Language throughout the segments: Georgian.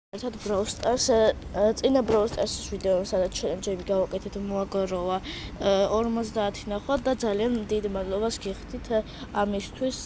ერთად Brawl Stars წინა Brawl Stars-ის ვიდეო, სადაც ჩელენჯები გავაკეთეთ, მოაგროვა 50 ნახვა და ძალიან დიდ მადლობას გიხდით ამისთვის.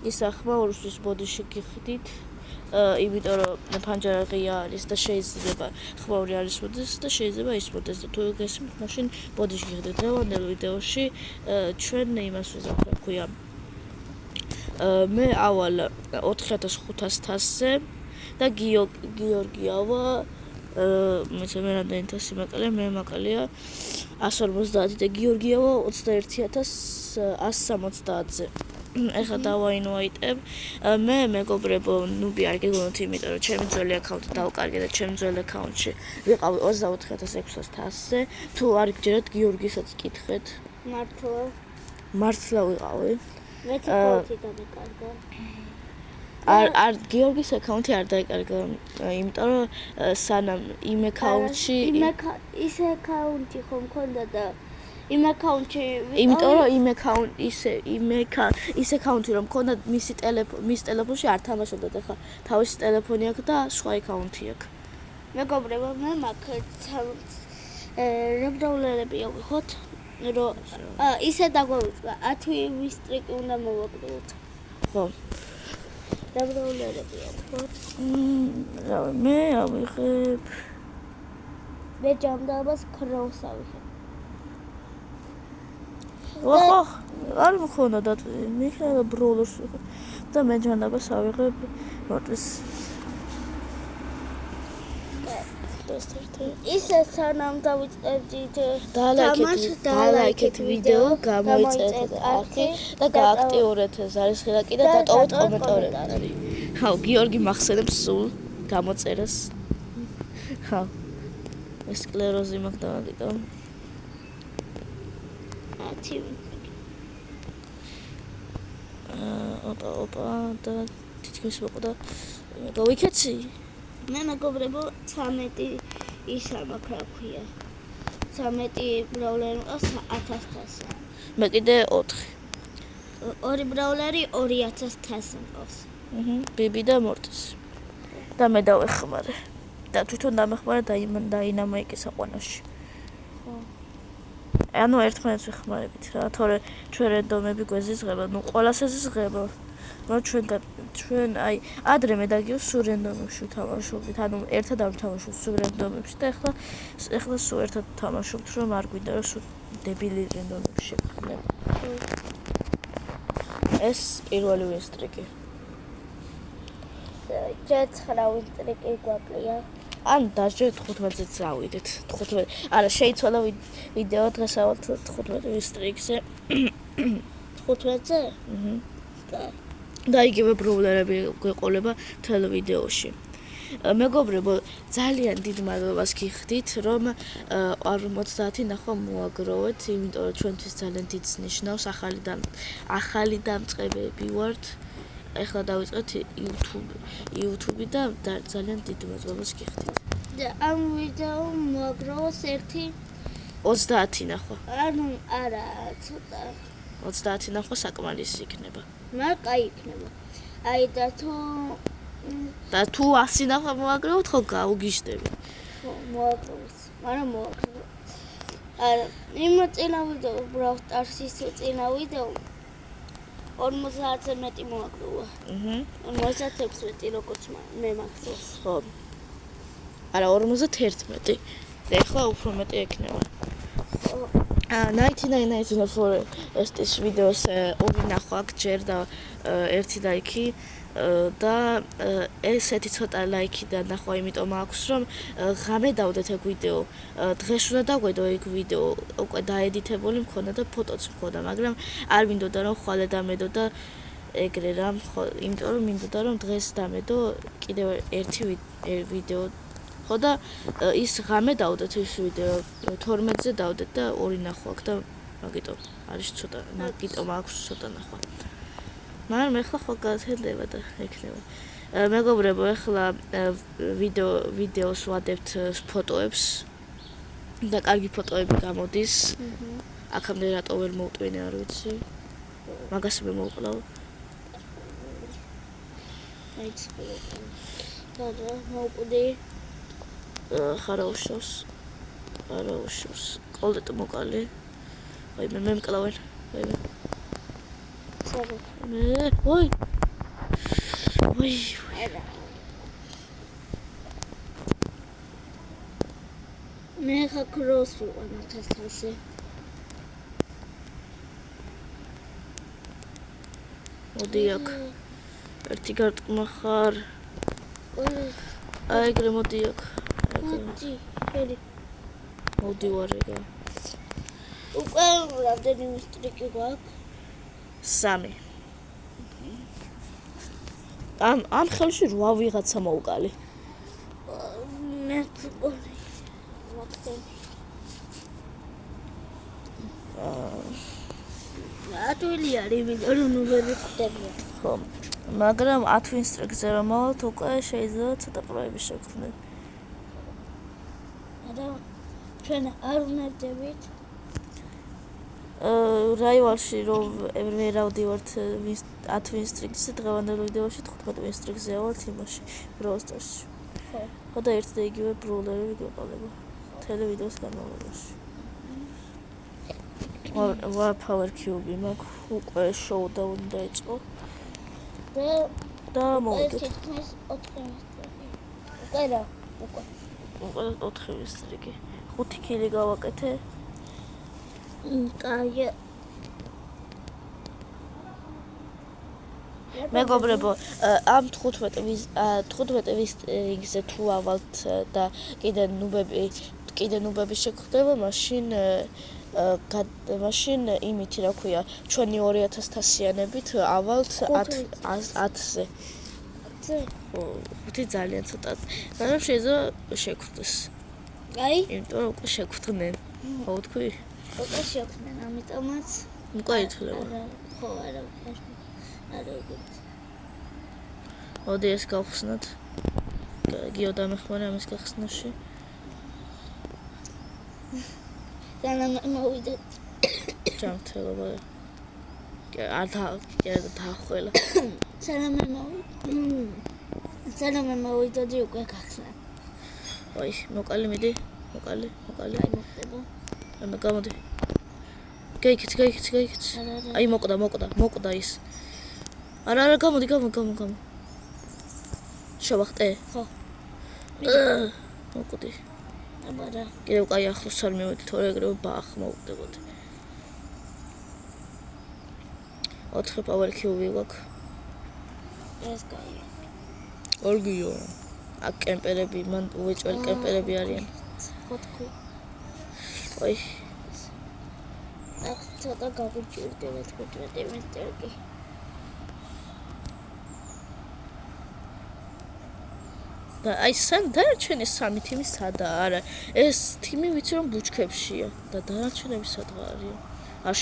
ისახმა ორსის ბოდიში გიხდით, იმიტომ რომ ფანჯარა ღია არის და შეიძლება ხვაური არ ისმოდეს და შეიძლება ისმოდეს და თუ გესმით, მაშინ ბოდიში გიხდით. დღევანდელ ვიდეოში ჩვენ იმას ვიზამთ, რა ქვია. მე ავალ 4500 თასზე და გიორგიავა მე რამდენი თასი მაკალია, მე მაკალია 150 და გიორგიავა 21160-ზე. ეხლა დავაინვაიტებ. მე მეგობრებო, ნუბი არ გეგონოთ, იმიტომ რომ ჩემი ძველი აკაუნტი დავკარგე და ჩემი ძველი აკაუნტში ვიყავი 24600-ზე. თუ არ გჯერათ გიორგისაც კითხეთ. მართლა ვიყავი. მე თვითონი დამეკარგა. არ გიორგის აკაუნტი არ დაიკარგა, იმიტომ რომ სანამ იმ აკაუნტში ის აკაუნტი ხომ მქონდა და იმ აკაუნტში იმიტომ რომ ის აკაუნტი რომ მქონდა მის ტელეფონში არ თამაშობდა და ხა თავისი ტელეფონი აქვს და სხვა აკაუნტი აქვს. მეგობრებო, მე მაქვს რებდროულერები ავიღოთ, რომ ისე დაგვავიწყდა 10 ვისტრიკი უნდა მოვაგდოთ. ხო. რებდროულერები ავიღოთ. მე ავიღებ. მე ჯანდაბას ქროს ავიღებ. ოხ, არ მქონდა და მიხელა ბროლოს და მე ჯანდაბას ავიღებ მოდის. ისე სანამ დავიწყებდით დალაიქეთ ვიდეო, გამოიწერეთ არხი და გააქტიურეთ ზარისხი და კიდე დატოვეთ კომენტარები. ხავ, გიორგი მახსენებს სულ გამოწერას. ხავ. სკლეროზი მაქვს დავაკიდო. ოპა და თითქმის მოყდა. გავიქეცი. მე მეგობრებო 13 ისა მაქვს, რა ქვია. 13 ბრაულერი მყავს 1000 თასი. მე კიდე 4. ორი ბრაულერი 2000 თასი მყავს. ბიბი და მორტის. და მე დავეხმარე. და თვითონ დამეხმარე დაინამაიკე საყვანოში. ხო. ანუ ერთმანეთს ვეხმარებით რა, თორე ჩვენ რენდომები გვეზიზღება, ნუ ყველას ეზიზღება. ჩვენ აი ადრე მე დაგიო სულ რენდომებში ვთამაშობდით, ანუ ერთად არ ვთამაშობთ სულ რენდომებში და ეხლა სულ ერთად ვთამაშობთ, რომ არ გვინდა რომ სულ დებილი რენდომებში ვხდეთ. ეს პირველი ვისტრიკი. ჯერ 9 ვისტრიკი გვაკლია. ან დაჟე 15-ზე წავიდეთ. 15. არა, შეიცვალა ვიდეო დღეს ავალ 15 ვისტრიკზე. 15-ზე? და იგივე ბროულერები გვეყოლება თელ ვიდეოში. მეგობრებო, ძალიან დიდ მადლობას გიხდით, რომ 50 ნახვა მოაგროვეთ, იმიტომ რომ ჩვენთვის ძალიან დიდს ნიშნავს, ახალი დამწყებები ვართ. ეხლა დავიწყეთ YouTube და ძალიან დიდ მადლობას გიხდით. და ამ ვიდეო მოაგროვოს 30 ნახვა. ანუ არა, ცოტა 30 ნახვა საკმარისი იქნება. კაი იქნება. აი და თუ 100 ნახვა მოაგროვოთ, ხო გაუგიშდები. ხო, მოაგროვოს. მაგრამ მოაგროვოთ. არა, იმ წინა ვიდეო Brawl Stars-ის წინა ვიდეო 50-ზე მეტი მოაგროვა. 56 როგორც მე მაქვს. ხო. არა, 51. და ეხლა უფრო მეტი ექნება. 99 Forest-ის ვიდეოს ორი ნახვა გჯერ და ერთი ლაიქი და ესეთი ცოტა ლაიქი და ნახვა იმიტომ აქვს, რომ ღამე დავდეთ ეგ ვიდეო. დღეს უნდა დაგვედო ეგ ვიდეო, უკვე დაედიტებული მქონდა და ფოტოც მქონდა, მაგრამ არ მინდოდა რომ ხვალე დამედო და ეგრე რა, იმიტომ რომ მინდოდა რომ დღეს დამედო კიდევ ერთი ვიდეო. ხო და ის ღამე დავდეთ ის ვიდეო, 12-ზე დავდეთ და ორი ნახვა აქვს და მაგიტომ არის ცოტა, მაგიტომ აქვს ცოტა ნახვა. მაგრამ ეხლა ხო გაძლება და ექნება. მეგობრებო, ეხლა ვიდეოს ვადებთ ფოტოებს და კარგი ფოტოები გამოდის. აქამდე რატო ვერ მოვტვინე, არ ვიცი. მაგას მე მოვყლავ. აი ხარა მოუკვდი ხარაუშავს კოლდეტ მოკალი მე მკლავენ საღო ой მე ხა კროს ვიყავ 1000-ზე მოდი აქ ერთი გარტყმა ხარ აი ეგრე მოდი აქ მოდი ფერი მოდი ვარ ეგა უკვე რამდენი სტრიკი გვაქვს 3 ამ ხელში 8 ვიღაცა მოუკალი მე წონი მოხდენ ატვილი არის ვიდეო ნუ ვერ ხდება ხო მაგრამ 10 ინსტრუქციაზე რომ მოვალთ უკვე შეიძლება ცოტა პროები შევქმნათ არა ჩვენ არ უნარდებით რაივალში რომ ვერ ავდივართ 10 ინსტრუქციაზე დღევანდელ ვიდეოში 15 ინსტრუქციაზე ვარ იმაში ბროსტარში ხო და ერთ და იგივე ბროლერები გვეყოლება მთელი ვიდეოს განმავლობაში ვარ power cube მაქვს უკვე showdown დაიწყო და მოვიდეთ უკვე 4 ინსტრუქცია 5 კილი გავაკეთე კაი მეგობრებო ამ 15 ვისტრინგზე თუ ავალთ და კიდე ნუბები შეგხვდება მაშინ იმითი რა ქვია ჩვენი 2000-თასიანებით ავალთ 10-ზე 5 ძალიან ცოტა მაგრამ შეიძლება შეგხვდეს აი იმიტომ რომ უკვე შეგხვდნენ ხო თქვი უკვე შეგხვდნენ ამიტომაც უკვე ითვლება ხო არა მოდი ეს გავხსნათ გიო დამეხმარა ამის გახსნაში სანამ მოვიდეთ ჯანმრთელობა დაახველა სანამ მოვიდოდი უკვე გახსნა ой მოკალი მიდი მოკალი აი მოხდება მე გამოდი გაიქეცი აი მოკვდა ის არა გამოდი შევახტე ხო მოკვდი აბარა კიდევ კაი ახლოს არ მივედი თორე ეგრევე ბახ მოვკვდებოდი 4 power cube გვაქვს ეს კაი ორგიო აქ კემპერები მან უეჭველი კემპერები არიან ხო თქვი ой აქ ცოტა გავიჭირდება 15 მეტრი და აი დანარჩენი 3 თიმი სადაა არა ეს თიმი ვიცი რომ ბუჩქებშია და დანარჩენები სადღა არიან არ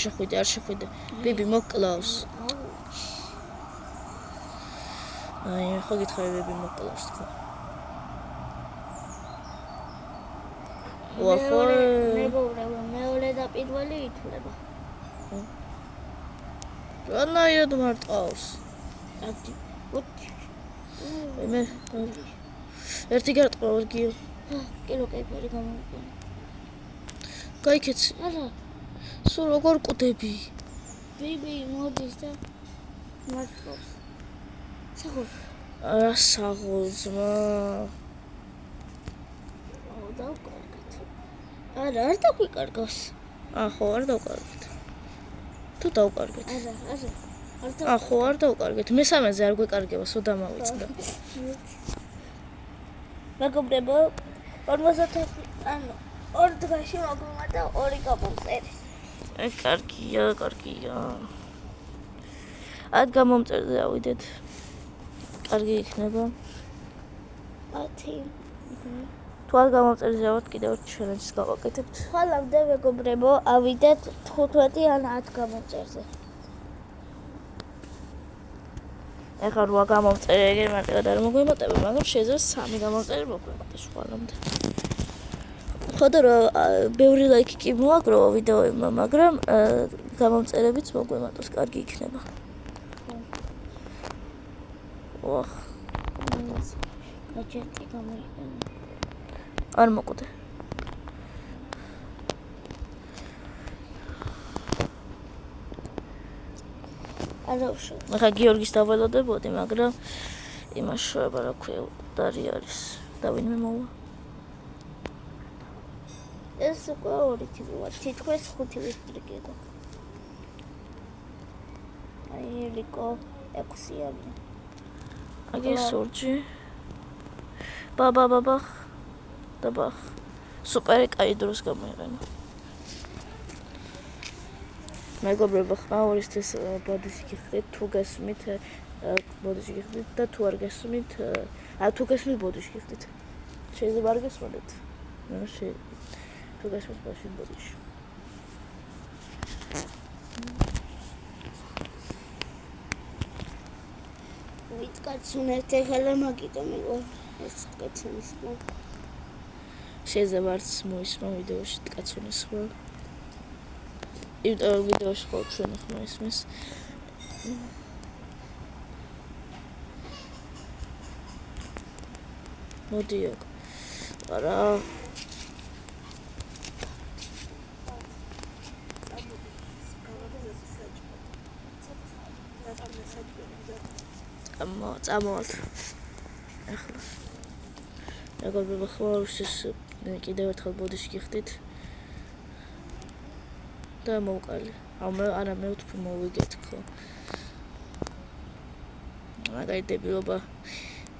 შეხვიდე ბიბი მოკლავს აი ხო გითხარი ბიბი მოკლავს თქო მეგობრებო მეორე და პირველი ითვლება რანაირად მარტყავს მე ერთი გარტყმა ვარგიო კილო კეიფერი გამოვიყენე გაიქეცი არა სულ როგორ კვდები ბიბი მოდის და მარტყავს საღო არა საღოლძმა დავკარგეთ არა არ დაგვიკარგავს ხო არ დავკარგეთ თუ დავკარგეთ არა ხო არ დავკარგეთ მესამეზე არ გვეკარგება სოდა მოვიწყდა მეგობრებო 50 ანუ 2 დღეში მოგვიმართა 2 გამომწერი აი კარგია აქ გამომწერზე ავიდეთ კარგი იქნება 10 თუ არ გამომწერზე ავად კიდევ ჩელენჯს გავაკეთებთ ხალამდე მეგობრებო ავიდეთ 15 ან 10 გამომწერზე ეხლა 8 გამომწერი ეგრე მარტივად არ მოგვემატება, მაგრამ შეიძლება 3 გამომწერი მოგვემატოს ხვალამდე. ხო და ბევრი ლაიქი კი მოაგრო ვიდეოებმა, მაგრამ გამომწერებიც მოგვემატოს, კარგი იქნება. ვახ. აჯეტი გამოიყენა. არ მოკვდე. არა უშავ. ახლა გიორგის დაველოდებოდი, მაგრამ იმას შოება რა ქვია, დარი არის. და ვინმე მოვა. ეს უკვე ორი თითქოს 5 ვისტრიკი გაქვს. აი ელიკო 6-იანი. აგი სურჯი. ბაბა. დაბახ. სუპერი კაი დროს გამოიყენა. მეგობრებო, ხმაურისთვის ბოდიში გიხდით, თუ გესმით, ბოდიში გიხდით და თუ არ გესმით, თუ გესმით ბოდიში გიხდით. შეიძლება არ გესმოდეთ. თუ გესმით ბოდიში. ვიტკაცუნეთ ეხლა მაგიტო მიყვა ეს კაცუნის ხო. შეიძლება არც მოისმა ვიდეოში კაცუნის ხო. იმიტომ ვიდეოში ხო ჩვენ ხმა ისმის. მოდიო. არა. წამოვალთ. ახლა. მეგობრებო, ხმაურისთვის კიდევ ერთხელ ბოდიში გიხდით. და მოვყალი. არა მე ვთქვი მოვიგეთ ხო. მაგარი დებილობა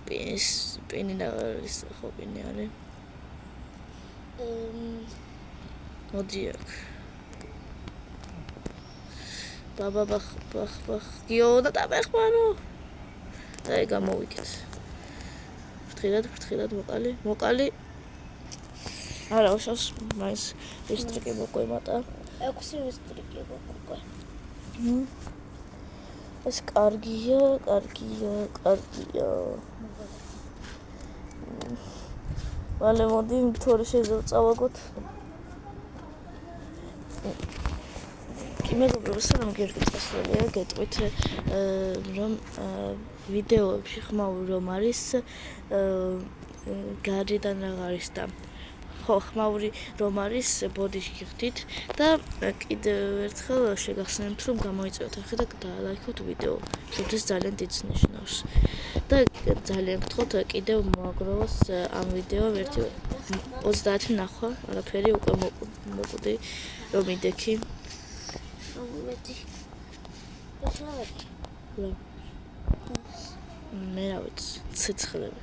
პენი და არის ხო პენი არის. მოდიო. ბაბა გიო და დამეხმარო. და გამოვიგეთ. ფრთხილად მოკალი. არა უშავს მაინც ვისტრიკი მოყვემატა. 6 ვისტრიკი გოკვე. ეს კარგია. ვალე მოდი თორე შეიძლება წავაგოთ. მეგობრებო, სანამ გიორგი წასვლელია, გეტყვით რომ ვიდეოებში ხმაური რომ არის გარედან რა არის და ხო ხმაური რომ არის ბოდიში გიხდით და კიდევ ერთხელ შეგახსენებთ რომ გამოიწვიოთ ახლა და დაალაიქოთ ვიდეო. შევთვის ძალიან დიდ ნიშნავს. და ძალიან გთხოვთ კიდევ მოაგროვოს ამ ვიდეო 30 ნახვა, არაფერი უკვე მოკვდი რომ მიდექი. მომედი. ეს რა არის? მე რა ვიცი, ცეცხლები.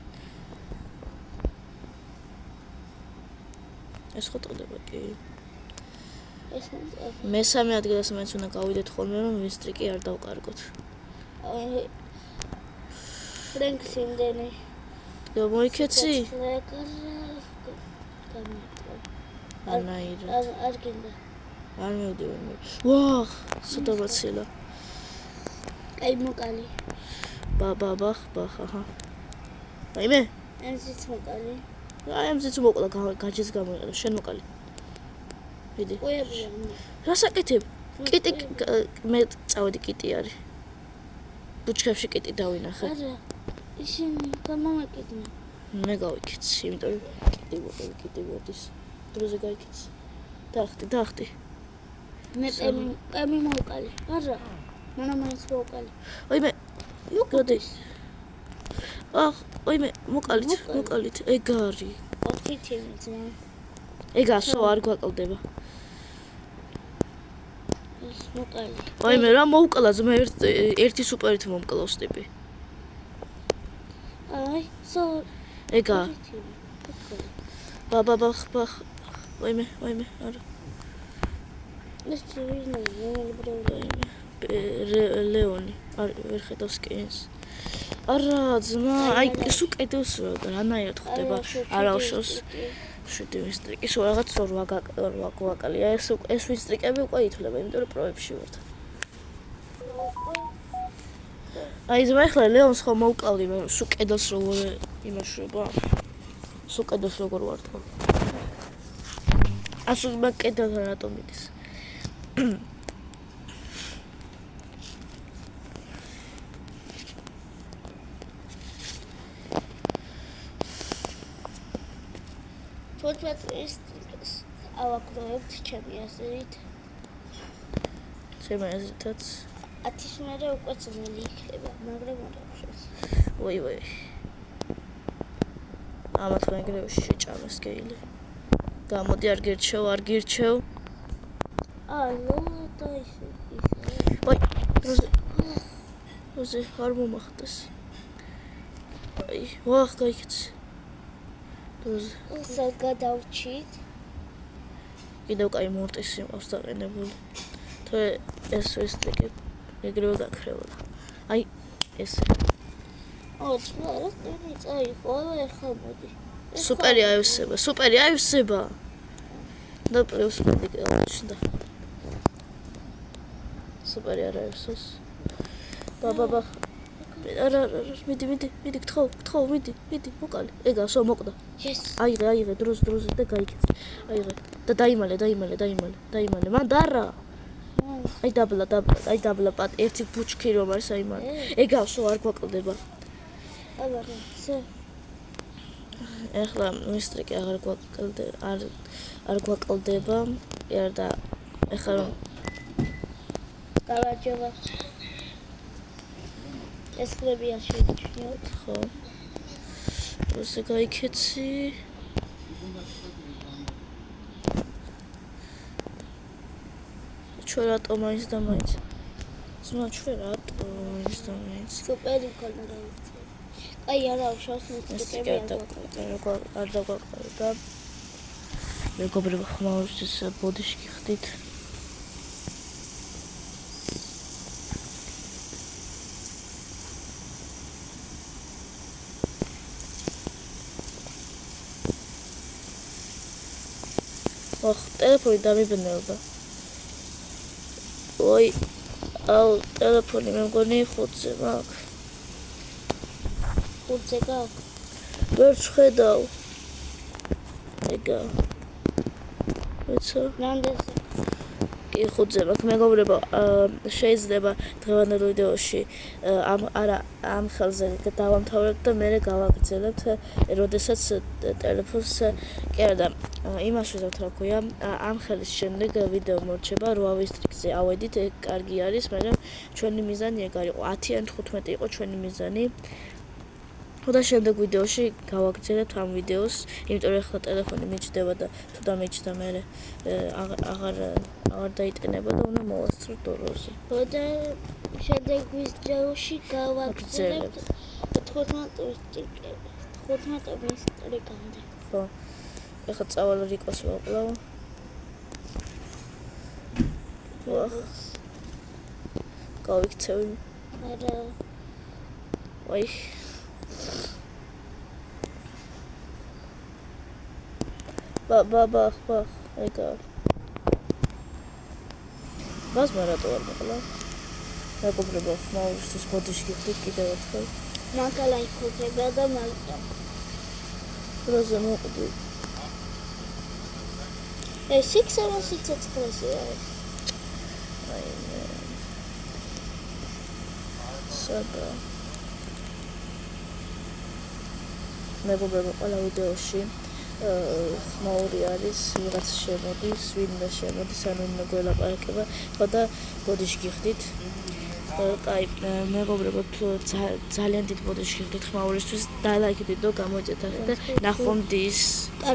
ეს ხო ტყდება კი. მესამე ადგილას მაინც უნდა გავიდეთ ხოლმე რომ ვისტრიკი არ დავკარგოთ. ფრენკს იმდენი. მოიქეცი? არ გინდა. არ მევდივარ მე. ვახ, სადაბაცილა. აი მოკალი. ბახ, აჰა. აი მე? ამზიც მოკალი. აი ამზიც მოკლა გაჯის გამოიყენა, შენ მოკალი. ვიდი. ყოებია. რა საკეთებ? კიტი მე წავედი კიტი არის. ბუჩქებში კიტი დავინახე. არა. ისინი გამომეკიდნენ. მე გავიქეცი, იმიტომ რომ კიტი მოდის. დროზე გაიქეცი. დაახტი. მე პემი მოვკალი. არა. მანა მაინც მოვკალი. ой მე მოდი. ой მე მოკალით. ეგარი. 4 თემი ძმა. ეგასო არ გვაკლდება. ეს მოკალი. ой მე რა მოვკლა ძმა ერთი სუპერით მომკლავს ტიპი. აი, ეგა. ბახ. ой მე, არა. ეს ვინმე, ლეონი, არ ვერ ხედავს კენს. არა, ძმა, აი სუ კედელს რანაირად ხდება, არა უშავს. შვიდი ვისტრიკი, სულ რაღაც 8 გვაკალია. ეს ვისტრიკები უკვე ითვლება, იმიტომ რომ პროებში ვართ. აი ძმა, ახლა ლეონს ხომ მოვკალდი, მე სუ კედელს როგორ იმაშვება. სუ კედელს როგორ ვართ ხო? ასულ კედელთან რატომ მიდის? 15 წლის ავაკროვებთ ჩემი აზრით. ჩემი აზრითაც 10-ის მერე უკვე ძნელი იქნება, მაგრამ არ აქვს. ვაი. ამათ მეგრეში შეჭამეს გეილი. გამოდი არ გირჩევ. ალო და ისე. ვაი, როზე არ მომახდეს. აი, ვახ გაიქცე. როზე. სად გადავჭით? კიდევ კაი მორტისი მყავს დაყენებული. თორე ეს ვესტრიკე ეგრევე გაქრეულა. აი, ესე. რა წაიღო, ახლა მოდი. სუპერი აივსება. და პლუს მეტი გავჩნდა. სუპერი არ აივსოს. ბაბა. არა, მიდი, გთხოვ, მიდი, მოკალი. ეგასო მოკვდა. Yes. აიღე, დროს და გაიქეცე. აიღე. და დაიმალე. მან დარა. აი დაბლა პატ ერთი ბუჩქი რომ არის აი მან. ეგავსო არ გვაკლდება. აბა, ეხლა მისტრიკი არ გვაკლდება. იარ და ეხლა რომ გავაჯობა. ეს ხლები არ შეიჩნიოთ. ხო. ესე გაიქეცი. ჩვენ რატო მაინც და მაინც. სუპერი ქონა დავიცი. აი არა უშავს მიწები არ დაგვაყარდა. მეგობრებო ხმაურს ბოდიში გიხდით. ტელეფონი დამიბნელდა. ой, აუ, ტელეფონი მე მგონი ხუთზე მაქვს. ხუთზე გაქვს. ვერ შედავ. ეგა. რამდენზე? კი ხუთზე მაქვს. მეგობრებო, შეიძლება დღევანდელ ვიდეოში ამ ხელზე დავამთავრებთ და მე გავაგრძელებთ, როდესაც ტელეფონს კი არა და იმას ვიზავთ რა ქვია, ამ ხელის შემდეგ ვიდეო მორჩება 8 ვისტრიკზე ავედით, კარგი არის, მაგრამ ჩვენი მიზანი ეგ არ იყო, 10 ან 15 იყო ჩვენი მიზანი. და შემდეგ ვიდეოში გავაგრძელებთ ამ ვიდეოს, იმიტომ რომ ახლა ტელეფონი მიჩნდება და თუ დამიჩნდა მე აღარ დაიტენება და უნდა მოვასწროთ დოროზე. და შემდეგ ვიდეოში გავაგრძელებთ 15 ვისტრიკამდე. ხო. ეხლა წავალ რიკოს ვაკლავ. ვახ. გავიქცევი. არა. ვაი. ბაბა, ეგა. მას მარატო არ მოყლა. მეგობრებო, ხმაურისთვის ბოდიში გიხდით კიდევ ერთხელ. მაგალა იქნება და მაგა. როზე მოყვდი. ეს იქნება სიცოცხლეში არის. აი მე. საბა. მეგობრებო, ყველა ვიდეოში ხმაური არის, ვიღაც შემოდის, ვინმე შემოდის, ან ვინმე გველაპარაკება, ხო და ბოდიში გიხდით. კაი, მეგობრებო, ძალიან დიდ ბოდიში გიხდით ხმაურისთვის, დალაიქდით და გამოიწეთ ახლა და ნახვამდის.